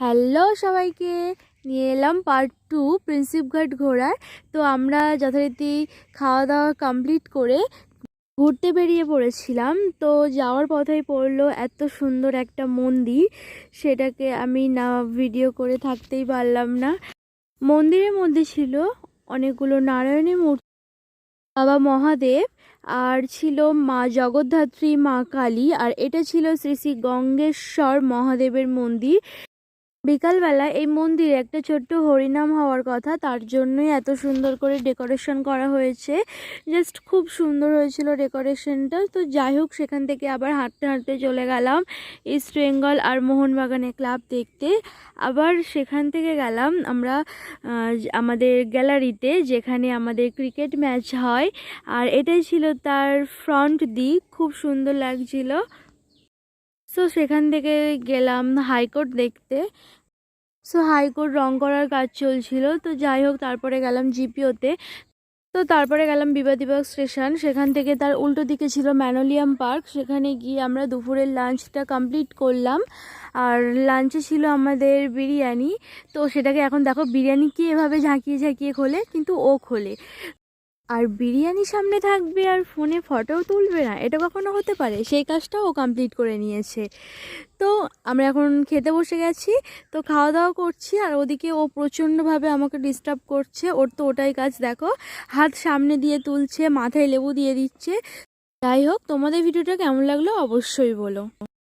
Hello সবাইকে, নিয়ে এলাম পার্ট 2 প্রিন্সেপ ঘাট ঘোরার। তো আমরা যথারীতি খাওয়া দাওয়া কমপ্লিট করে ঘুরতে বেরিয়ে পড়েছিলাম। তো যাওয়ার পথেই পড়লো এত সুন্দর একটা মন্দির, সেটাকে আমি না ভিডিও করে থাকতেই পারলাম না। মন্দিরের মধ্যে ছিল অনেকগুলো নারায়ণী মূর্তি, বাবা মহাদেব, আর ছিল মা জগদ্ধাত্রী, মা কালী, আর এটা ছিল শ্রী শ্রী গঙ্গেশ্বর মহাদেবের মন্দির। বিকালবেলা এই মন্দিরে একটা ছোট্ট হরিনাম হওয়ার কথা, তার জন্যই এত সুন্দর করে ডেকোরেশন করা হয়েছে। জাস্ট খুব সুন্দর হয়েছিল ডেকোরেশনটা। তো যাই হোক, সেখান থেকে আবার হাঁটতে হাঁটতে চলে গেলাম ইস্ট বেঙ্গল আর মোহনবাগানের ক্লাব দেখতে। আবার সেখান থেকে গেলাম আমরা আমাদের গ্যালারিতে, যেখানে আমাদের ক্রিকেট ম্যাচ হয়, আর এটাই ছিল তার ফ্রন্ট দিক, খুব সুন্দর লাগছিল। সো সেখান থেকে গেলাম হাইকোর্ট দেখতে। সো হাইকোর্ট রং করার কাজ চলছিল। তো যাই হোক, তারপরে গেলাম জিপিওতে। তো তারপরে গেলাম বিবাদীবাগ স্টেশন, সেখান থেকে তার উল্টো দিকে ছিল ম্যানোলিয়াম পার্ক। সেখানে গিয়ে আমরা দুপুরের লাঞ্চটা কমপ্লিট করলাম। আর লাঞ্চে ছিল আমাদের বিরিয়ানি। তো সেটাকে এখন দেখো, বিরিয়ানি কি এভাবে ঝাঁকিয়ে ঝাঁকিয়ে খোলে, কিন্তু ও খোলে। আর বিরিয়ানি সামনে থাকবে আর ফোনে ফটোও তুলবে না, এটা কখনো হতে পারে? সেই কাজটাও ও কমপ্লিট করে নিয়েছে। তো আমরা এখন খেতে বসে গেছি। তো খাওয়া দাওয়া করছি, আর ওদিকে ও প্রচণ্ডভাবে আমাকে ডিস্টার্ব করছে। ওর তো ওটাই কাজ, দেখো, হাত সামনে দিয়ে তুলছে, মাথায় লেবু দিয়ে দিচ্ছে। যাই হোক, তোমাদের ভিডিওটা কেমন লাগলো অবশ্যই বলো।